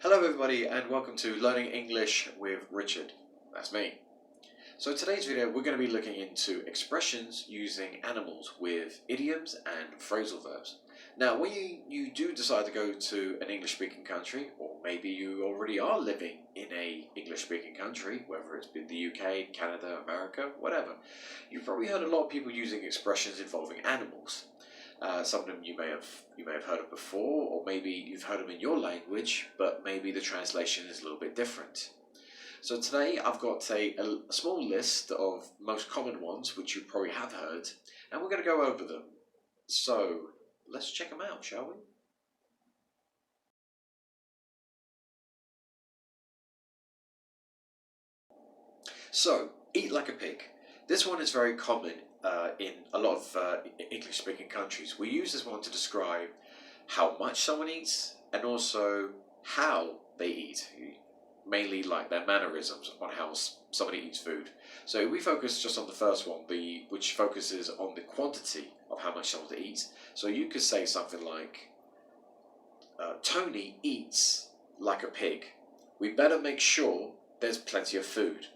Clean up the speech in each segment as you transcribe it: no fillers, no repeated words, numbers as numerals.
Hello everybody and welcome to Learning English with Richard. That's me. So today's video we're going to be looking into expressions using animals with idioms and phrasal verbs. Now when you do decide to go to an English speaking country, or maybe you already are living in a English speaking country, whether it's been the UK, Canada, America, whatever, you've probably heard a lot of people using expressions involving animals. Some of them you may have heard of before, or maybe you've heard them in your language, but maybe the translation is a little bit different. So today I've got a small list of most common ones which you probably have heard, and we're going to go over them. So let's check them out, shall we? So, eat like a pig. This one is very common in a lot of English-speaking countries. We use this one to describe how much someone eats and also how they eat, mainly like their mannerisms on how somebody eats food. So we focus just on the first one, which focuses on the quantity of how much someone eats. So you could say something like, Tony eats like a pig. We better make sure there's plenty of food.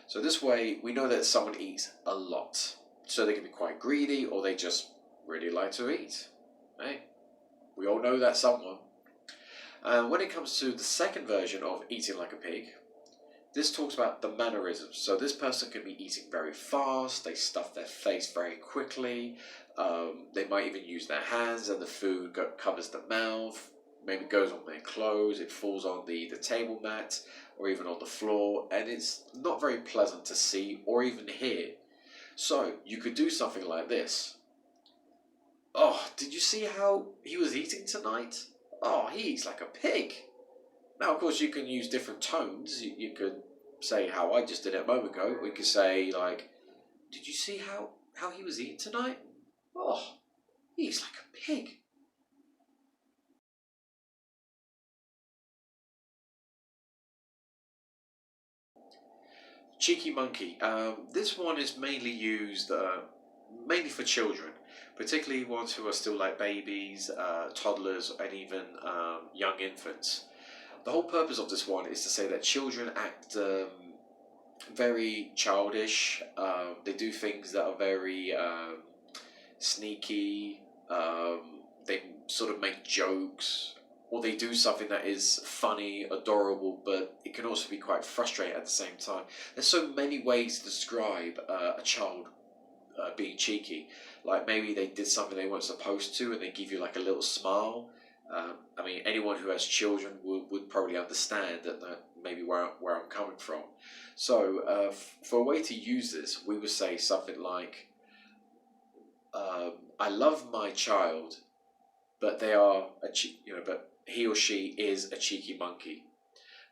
So this way, we know that someone eats a lot. So they can be quite greedy, or they just really like to eat. Hey, we all know that someone. When it comes to the second version of eating like a pig, this talks about the mannerisms. So this person can be eating very fast, they stuff their face very quickly, they might even use their hands and the food covers the mouth, maybe goes on their clothes, it falls on the table mat or even on the floor, and it's not very pleasant to see or even hear. So you could do something like this. Oh, did you see how he was eating tonight? Oh, he eats like a pig. Now, of course, you can use different tones. You could say how I just did it a moment ago. We could say, like, did you see how he was eating tonight? Oh, he eats like a pig. Cheeky monkey. This one is mainly used mainly for children, particularly ones who are still like babies, toddlers, and even young infants. The whole purpose of this one is to say that children act very childish. They do things that are very sneaky. They sort of make jokes, or they do something that is funny, adorable, but it can also be quite frustrating at the same time. There's so many ways to describe a child being cheeky. Like maybe they did something they weren't supposed to, and they give you like a little smile. I mean, anyone who has children would probably understand that maybe where I'm coming from. So, for a way to use this, we would say something like, "I love my child, but they are but he or she is a cheeky monkey."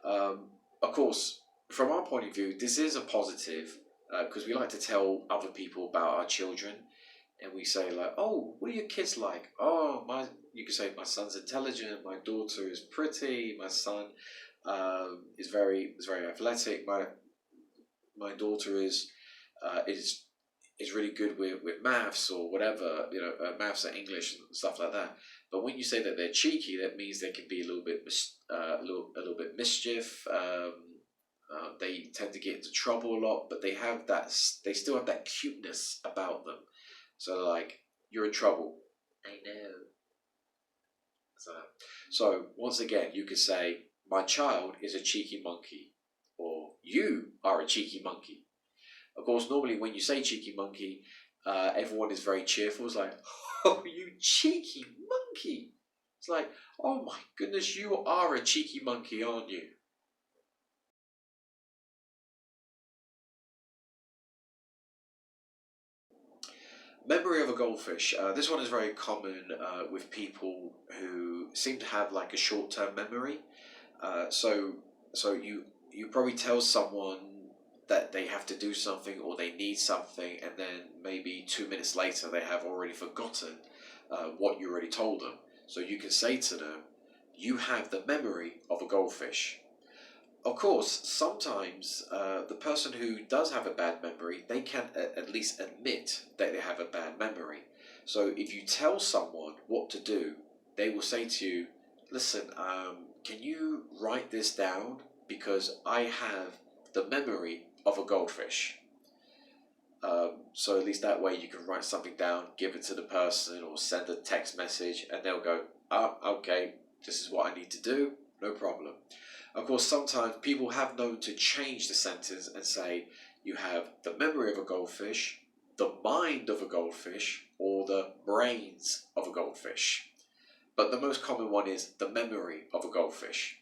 Of course, from our point of view, this is a positive because we like to tell other people about our children, and we say like, "Oh, what are your kids like?" "Oh, you could say my son's intelligent, my daughter is pretty, my son is very athletic, my daughter is really good with maths or whatever, maths and English and stuff like that." But when you say that they're cheeky, that means they can be a little bit bit mischief. They tend to get into trouble a lot, but they still have that cuteness about them. So like, you're in trouble. I know. So once again, you could say, "My child is a cheeky monkey," or "You are a cheeky monkey." Of course, normally when you say cheeky monkey, everyone is very cheerful. It's like, "Oh, you cheeky monkey." It's like, "Oh my goodness, you are a cheeky monkey, aren't you?" Memory of a goldfish. This one is very common with people who seem to have like a short-term memory. So you probably tell someone that they have to do something or they need something, and then maybe 2 minutes later they have already forgotten what you already told them. So you can say to them, "You have the memory of a goldfish." Of course, sometimes the person who does have a bad memory, they can at least admit that they have a bad memory. So if you tell someone what to do, they will say to you, "Listen, can you write this down because I have the memory of a goldfish. So at least that way you can write something down, give it to the person, or send a text message, and they'll go, "Ah, okay, this is what I need to do, no problem." Of course, sometimes people have known to change the sentence and say, you have the memory of a goldfish, the mind of a goldfish, or the brains of a goldfish. But the most common one is the memory of a goldfish.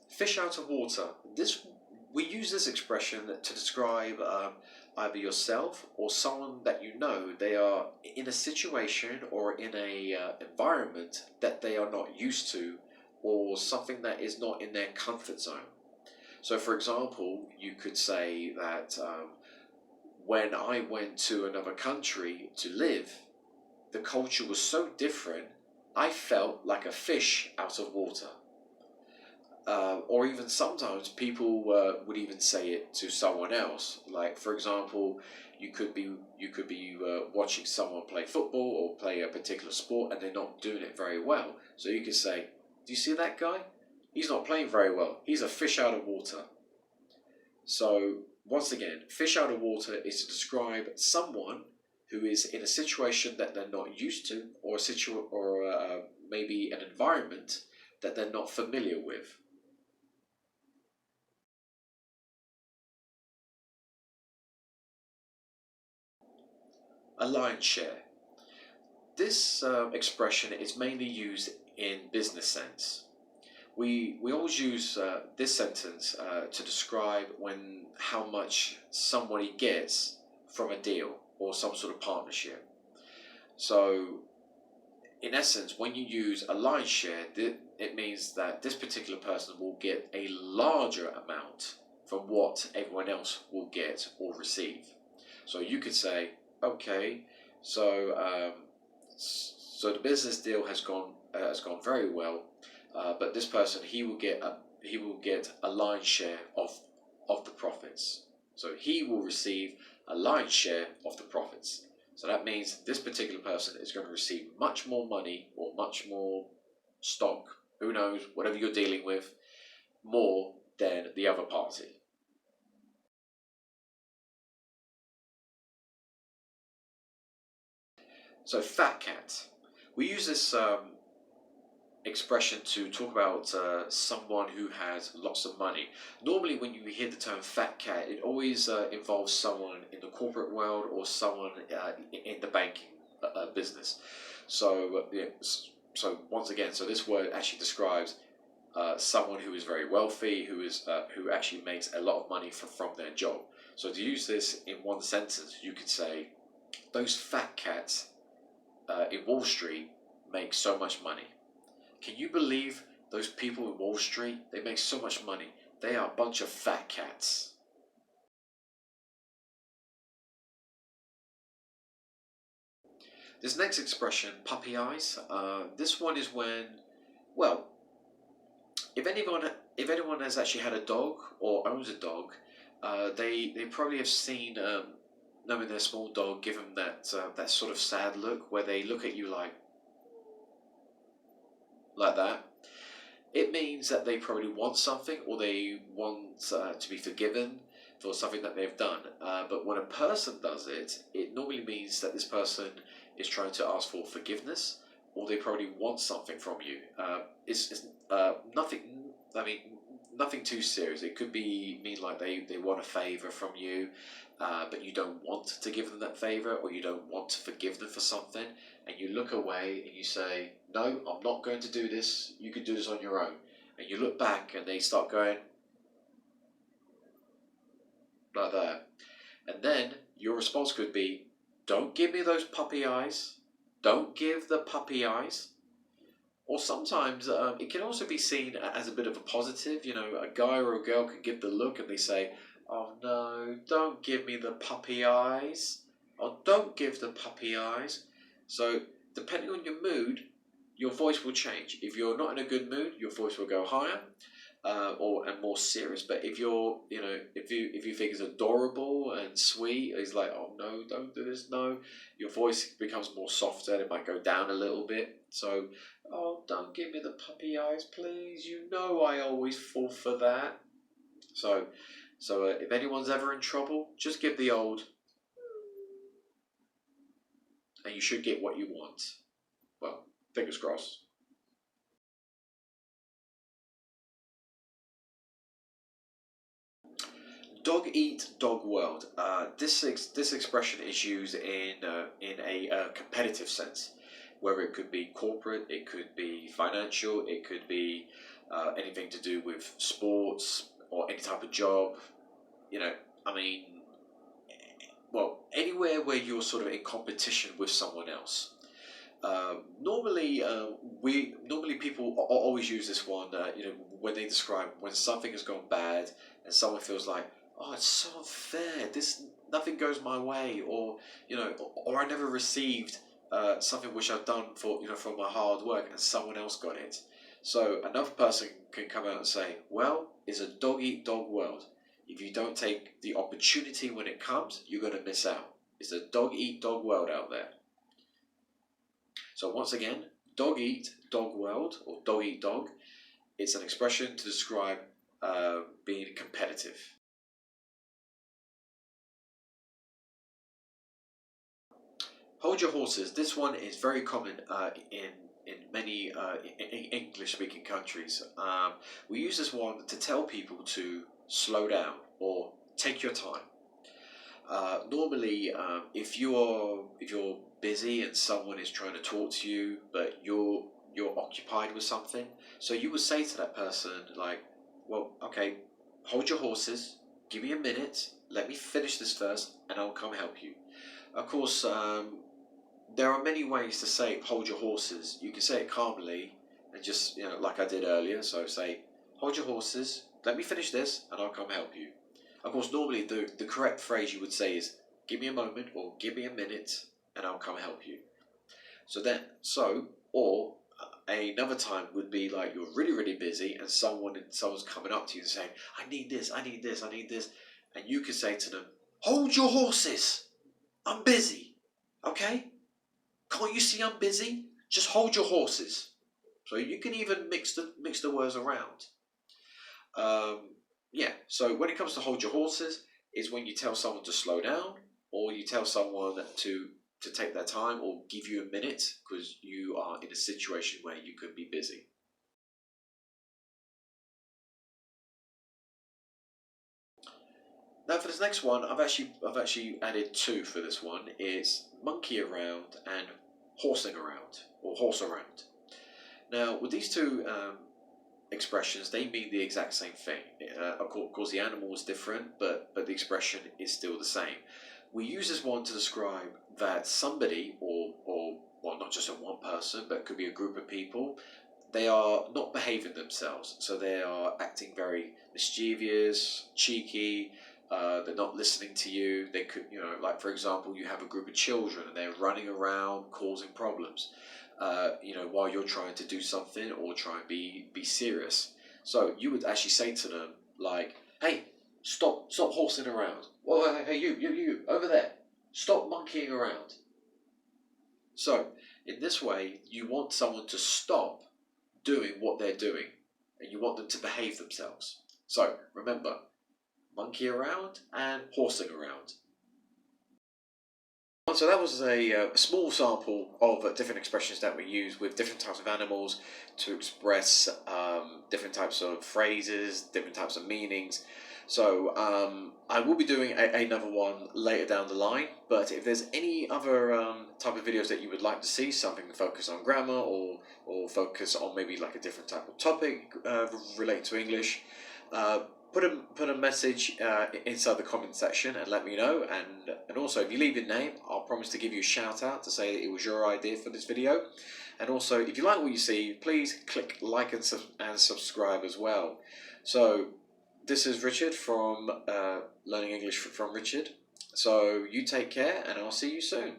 Fish out of water. We use this expression to describe either yourself or someone that you know. They are in a situation or in a environment that they are not used to, or something that is not in their comfort zone. So, for example, you could say that when I went to another country to live, the culture was so different. I felt like a fish out of water. Or even sometimes people would even say it to someone else. Like, for example, you could be watching someone play football or play a particular sport, and they're not doing it very well. So you could say, "Do you see that guy? He's not playing very well. He's a fish out of water." So once again, fish out of water is to describe someone who is in a situation that they're not used to, or maybe an environment that they're not familiar with. A lion's share. This expression is mainly used in business sense. We always use this sentence to describe when how much somebody gets from a deal or some sort of partnership. So, in essence, when you use a lion's share, it means that this particular person will get a larger amount from what everyone else will get or receive. So you could say, okay, so so the business deal has gone very well, but this person, he will get a lion's share of the profits. So he will receive a lion's share of the profits. So that means this particular person is going to receive much more money or much more stock, who knows, whatever you're dealing with, more than the other party. So fat cat. We use this expression to talk about someone who has lots of money. Normally, when you hear the term fat cat, it always involves someone in the corporate world or someone in the banking business. So, yeah, so once again, so this word actually describes someone who is very wealthy, who actually makes a lot of money from their job. So to use this in one sentence, you could say, "Those fat cats in Wall Street make so much money." Can you believe those people in Wall Street? They make so much money. They are a bunch of fat cats. This next expression, puppy eyes, this one is when, well, if anyone has actually had a dog or owns a dog, they probably have seen knowing their small dog give them that sort of sad look where they look at you like that. It means that they probably want something, or they want to be forgiven for something that they've done. But when a person does it, it normally means that this person is trying to ask for forgiveness, or they probably want something from you. It's nothing. I mean, nothing too serious. It could mean like they want a favor from you, but you don't want to give them that favor, or you don't want to forgive them for something, and you look away and you say, "No, I'm not going to do this. You can do this on your own." And you look back and they start going like that. And then your response could be, "Don't give me those puppy eyes. Don't give the puppy eyes." Or sometimes it can also be seen as a bit of a positive. You know, a guy or a girl can give the look and they say, "Oh no, don't give me the puppy eyes. Oh, don't give the puppy eyes." So, depending on your mood, your voice will change. If you're not in a good mood, your voice will go higher. and more serious. But if you're, if you think it's adorable and sweet, it's like, oh no, don't do this, no. Your voice becomes more softer. And it might go down a little bit. So, oh, don't give me the puppy eyes, please. You know I always fall for that. So, if anyone's ever in trouble, just give the old, and you should get what you want. Well, fingers crossed. Dog eat, dog world. This expression is used in a competitive sense, where it could be corporate, it could be financial, it could be anything to do with sports or any type of job. You know, I mean, well, anywhere where you're sort of in competition with someone else. Normally people always use this one. When they describe when something has gone bad and someone feels like, oh, it's so unfair. This nothing goes my way, or or I never received something which I've done for my hard work, and someone else got it. So another person can come out and say, well, it's a dog eat dog world. If you don't take the opportunity when it comes, you're going to miss out. It's a dog eat dog world out there. So once again, dog eat dog world, or dog eat dog. It's an expression to describe being competitive. Hold your horses. This one is very common in many English-speaking countries. We use this one to tell people to slow down or take your time. Normally, if you're busy and someone is trying to talk to you, but you're occupied with something, so you would say to that person like, "Well, okay, hold your horses. Give me a minute. Let me finish this first, and I'll come help you." Of course, there are many ways to say "hold your horses." You can say it calmly and just like I did earlier. So say, "Hold your horses. Let me finish this, and I'll come help you." Of course, normally the correct phrase you would say is "give me a moment" or "give me a minute and I'll come help you." Or another time would be like you're really, really busy and someone's coming up to you and saying, "I need this, I need this, I need this." And you can say to them, "Hold your horses. I'm busy. Okay? Can't you see I'm busy? Just hold your horses." So you can even mix the words around. Yeah, so when it comes to hold your horses, is when you tell someone to slow down, or you tell someone to take their time, or give you a minute because you are in a situation where you could be busy. Now for this next one, I've actually added two for this one. It's monkey around and horsing around, or horse around. Now with these two expressions, they mean the exact same thing. Of course, the animal is different, but the expression is still the same. We use this one to describe that somebody, or well, not just one person, but it could be a group of people, they are not behaving themselves. So they are acting very mischievous, cheeky. They're not listening to you. They could, like for example, you have a group of children and they're running around causing problems. While you're trying to do something or try and be serious. So you would actually say to them like, "Hey, stop horsing around. Well, hey, you over there. Stop monkeying around." So in this way, you want someone to stop doing what they're doing, and you want them to behave themselves. So remember, monkey around and horsing around. So that was a small sample of different expressions that we use with different types of animals to express different types of phrases, different types of meanings. So I will be doing another one later down the line, but if there's any other type of videos that you would like to see, something to focus on grammar or focus on maybe like a different type of topic related to English, put a message inside the comment section and let me know, and also if you leave your name, I'll promise to give you a shout out to say that it was your idea for this video. And also if you like what you see, please click like and subscribe as well. So this is Richard from Learning English from Richard. So you take care and I'll see you soon.